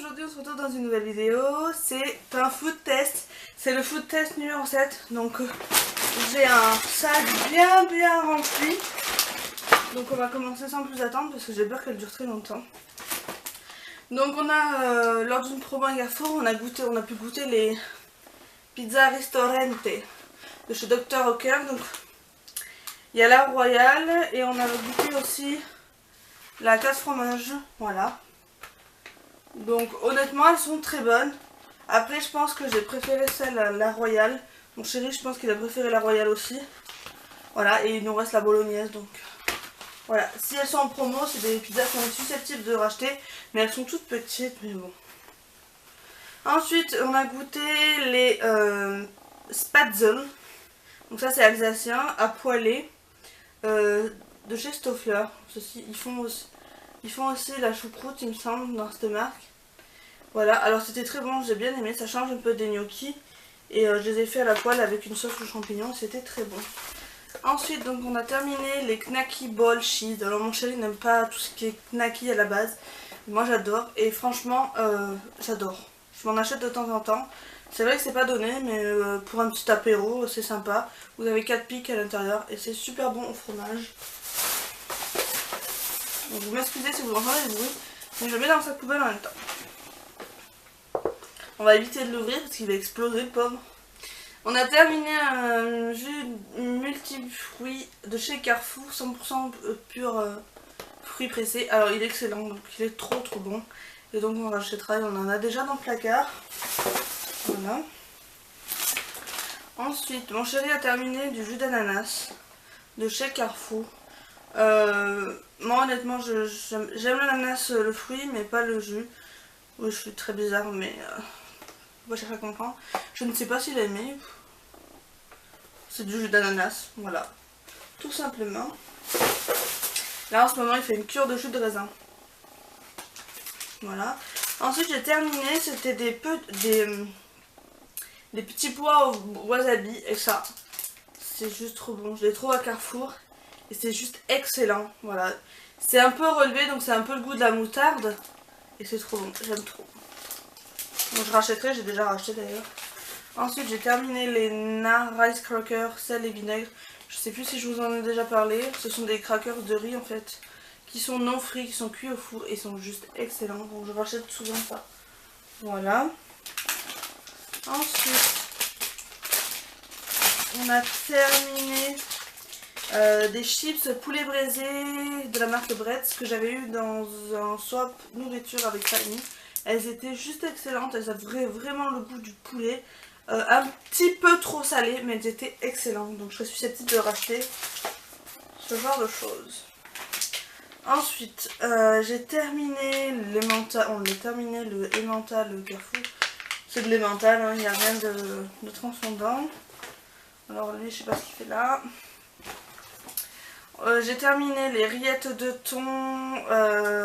aujourd'hui on se retrouve dans une nouvelle vidéo, c'est un food test, c'est le food test numéro 7, donc j'ai un sac bien rempli, donc on va commencer sans plus attendre parce que j'ai peur qu'elle dure très longtemps. Donc on a, lors d'une promo à Carrefour, on a pu goûter les pizzas Ristorante de chez Dr. Oetker, donc il y a la royale et on a goûté aussi la 4 fromage, voilà. Donc honnêtement elles sont très bonnes. Après je pense que j'ai préféré celle la royale. Mon chéri je pense qu'il a préféré la royale aussi. Voilà, et il nous reste la bolognaise donc voilà. Si elles sont en promo c'est des pizzas qu'on est susceptible de racheter. Mais elles sont toutes petites mais bon. Ensuite on a goûté les Spatzel. Donc ça c'est alsacien à poêler de chez Stoffler. Ceci, ils font aussi la choucroute il me semble dans cette marque. Voilà, alors c'était très bon, j'ai bien aimé, ça change un peu des gnocchis. Et je les ai fait à la poêle avec une sauce aux champignons, c'était très bon. Ensuite donc on a terminé les knacky ball cheese. Alors mon chéri n'aime pas tout ce qui est knacky à la base. Moi j'adore et franchement j'adore. Je m'en achète de temps en temps. C'est vrai que c'est pas donné mais pour un petit apéro c'est sympa. Vous avez 4 pics à l'intérieur et c'est super bon au fromage. Donc vous m'excusez si vous entendez le bruit, mais je le mets dans sa poubelle en même temps. On va éviter de l'ouvrir parce qu'il va exploser le pauvre. On a terminé un jus multifruits de chez Carrefour, 100% pur fruits pressés. Alors il est excellent, donc il est trop bon. Et donc on rachètera, on en a déjà dans le placard. Voilà. Ensuite, mon chéri a terminé du jus d'ananas de chez Carrefour. Moi honnêtement j'aime l'ananas, le fruit, mais pas le jus. Oui, je suis très bizarre, mais on va chercher à comprendre. Je ne sais pas s'il a aimé. C'est du jus d'ananas, voilà. Tout simplement. Là en ce moment il fait une cure de jus de raisin. Voilà. Ensuite j'ai terminé, c'était des petits pois au wasabi et ça. C'est juste trop bon. Je les trouve à Carrefour. Et c'est juste excellent, voilà. C'est un peu relevé, donc c'est un peu le goût de la moutarde. Et c'est trop bon, j'aime trop. Donc je rachèterai, j'ai déjà racheté d'ailleurs. Ensuite j'ai terminé les Na Rice Crackers, sel et vinaigre. Je sais plus si je vous en ai déjà parlé. Ce sont des crackers de riz en fait. Qui sont non frits, qui sont cuits au four et sont juste excellents. Donc je rachète souvent ça. Voilà. Ensuite, on a terminé des chips poulet braisé de la marque Bretz que j'avais eu dans un swap nourriture avec Fanny. Elles étaient juste excellentes, elles avaient vraiment le goût du poulet. Un petit peu trop salé, mais elles étaient excellentes. Donc je suis susceptible de racheter ce genre de choses. Ensuite, j'ai terminé l'emmental. On a terminé le emmental Carrefour. C'est de l'emmental, hein, il n'y a rien de transcendant. Alors lui, je sais pas ce qu'il fait là. J'ai terminé les rillettes de thon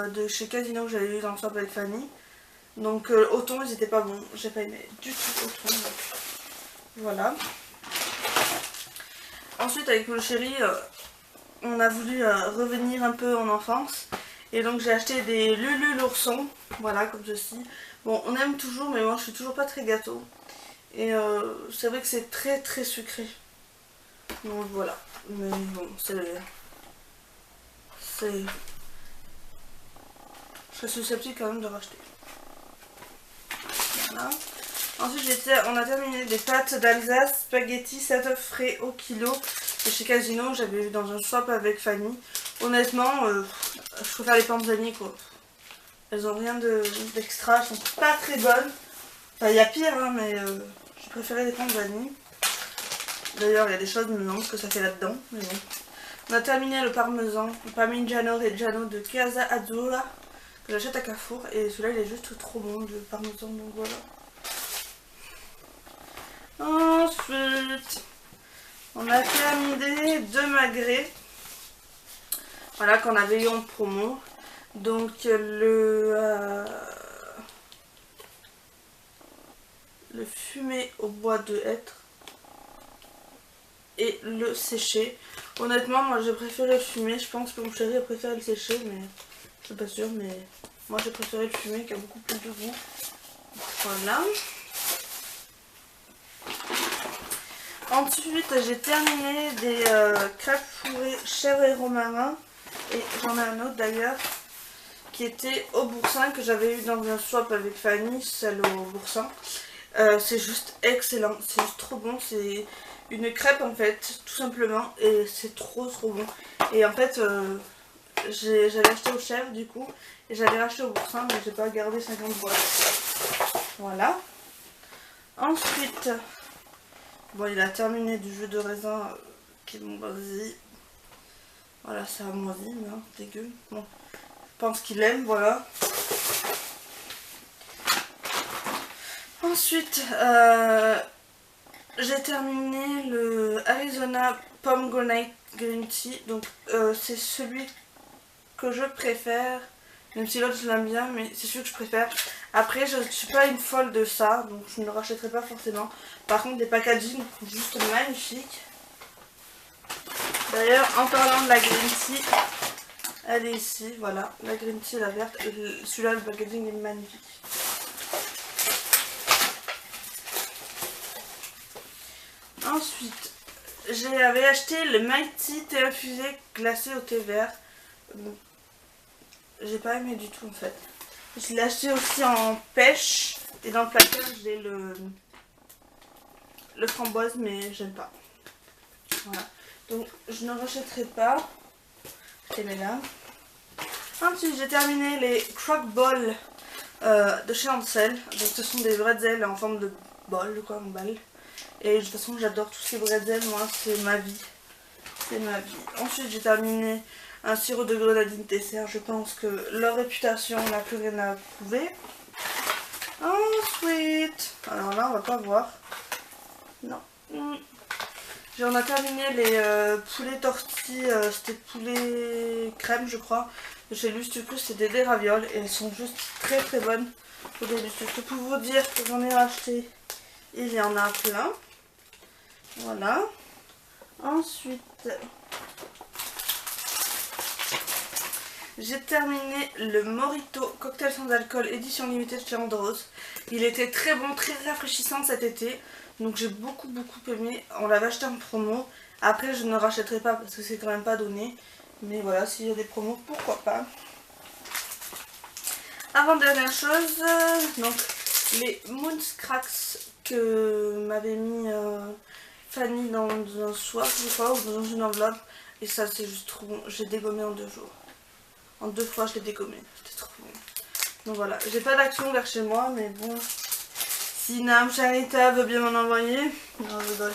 de chez Casino que j'avais eu dans le swap avec Fanny. Donc au thon ils étaient pas bons, j'ai pas aimé du tout au thon. Donc, voilà. Ensuite avec mon chéri, on a voulu revenir un peu en enfance. Et donc j'ai acheté des Lulu l'ourson, voilà comme ceci. Bon on aime toujours mais moi je suis toujours pas très gâteau. Et c'est vrai que c'est très sucré. Donc voilà. Mais bon je serais susceptible quand même de racheter. Voilà. Ensuite on a terminé des pâtes d'Alsace, spaghetti 7 œufs frais au kilo de chez Casino, j'avais vu dans un shop avec Fanny. Honnêtement, je préfère les panzani quoi. Elles ont rien d'extra, elles sont pas très bonnes. Enfin il y a pire hein, mais j'ai préféré les panzani. D'ailleurs il y a des choses, je me demande ce que ça fait là-dedans. Mais bon. On a terminé le parmesan, le Parmigiano Reggiano de Casa Azzurra que j'achète à Carrefour et celui-là il est juste trop bon le parmesan donc voilà. Ensuite on a terminé deux magrets, voilà qu'on avait eu en promo. Donc le fumé au bois de hêtre et le séché. Honnêtement moi j'ai préféré le fumé, je pense que mon chéri a préféré le séché mais je suis pas sûre mais Moi j'ai préféré le fumé qui a beaucoup plus de goût. Voilà. Ensuite j'ai terminé des crêpes fourrées chèvre et romarin. Et j'en ai un autre d'ailleurs qui était au boursin que j'avais eu dans un swap avec Fanny, celle au boursin. C'est juste excellent, c'est juste trop bon, c'est une crêpe en fait, tout simplement, et c'est trop bon. Et en fait, j'avais acheté au chef du coup, et j'avais racheté au boursin, mais j'ai pas gardé 50 boîtes. Voilà. Ensuite, bon, il a terminé du jus de raisin qui est moisi. Voilà, ça a moisi, mais hein, dégueu. Bon, je pense qu'il aime, voilà. Ensuite, j'ai terminé le Arizona Pomegranate Green Tea. Donc, c'est celui que je préfère. Même si l'autre je l'aime bien, mais c'est celui que je préfère. Après, je ne suis pas une folle de ça, donc je ne le rachèterai pas forcément. Par contre, les packaging juste magnifiques. D'ailleurs, en parlant de la Green Tea, elle est ici, voilà. La Green Tea, la verte. Et celui-là, le packaging est magnifique. Ensuite, j'avais acheté le Mighty thé infusé glacé au thé vert. J'ai pas aimé du tout en fait. Je l'ai acheté aussi en pêche. Et dans le placard, j'ai le framboise, mais j'aime pas. Voilà. Donc, je ne rachèterai pas. Je les mets là. Ensuite, j'ai terminé les crock balls de chez Ansel. Donc, ce sont des bretzels en forme de bol, quoi, en balle. Et de toute façon j'adore tout ce qui est bretzel, moi c'est ma vie. C'est ma vie. Ensuite j'ai terminé un sirop de grenadine dessert. Je pense que leur réputation n'a plus rien à prouver. Ensuite, alors là on va pas voir. Non. On a terminé les poulets tortilles, c'était poulet crème je crois. De chez Lustucus, c'était des ravioles et elles sont juste très bonnes. Pour vous dire que j'en ai racheté, il y en a plein. Voilà. Ensuite, j'ai terminé le Morito cocktail sans alcool édition limitée de chez Andros. Il était très bon, très rafraîchissant cet été. Donc j'ai beaucoup aimé. On l'avait acheté en promo. Après je ne rachèterai pas parce que c'est quand même pas donné. Mais voilà, s'il y a des promos, pourquoi pas. Avant-dernière chose, donc les Moonscracks que m'avait mis Fanny dans un swap je crois, ou dans une enveloppe. Et ça c'est juste trop bon. J'ai dégommé en 2 jours. En 2 fois je l'ai dégommé. C'était trop bon. Donc voilà, j'ai pas d'action vers chez moi, mais bon. Si Nam Charita veut bien m'en envoyer. Non, je rigole.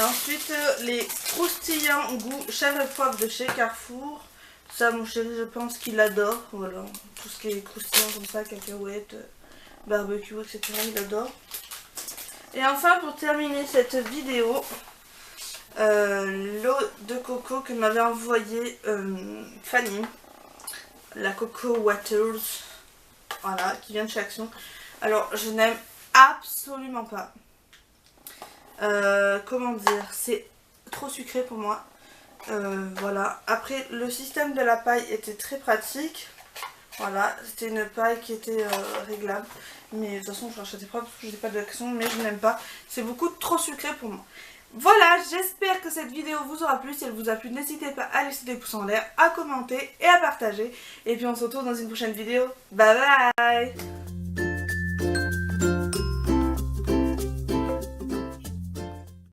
Ensuite, les croustillants goût chèvre et poivre de chez Carrefour. Ça, mon chéri, je pense qu'il adore. Voilà, tout ce qui est croustillant comme ça, cacahuètes, barbecue, etc. Il adore. Et enfin, pour terminer cette vidéo, l'eau de coco que m'avait envoyé Fanny. La Coco Waters. Voilà, qui vient de chez Action. Alors, je n'aime absolument pas. Comment dire, c'est trop sucré pour moi. Voilà. Après, le système de la paille était très pratique. Voilà, c'était une paille qui était réglable. Mais de toute façon, je ne rachetais pas parce que je n'ai pas d'action, mais je n'aime pas. C'est beaucoup trop sucré pour moi. Voilà, j'espère que cette vidéo vous aura plu. Si elle vous a plu, n'hésitez pas à laisser des pouces en l'air, à commenter et à partager. Et puis on se retrouve dans une prochaine vidéo. Bye bye!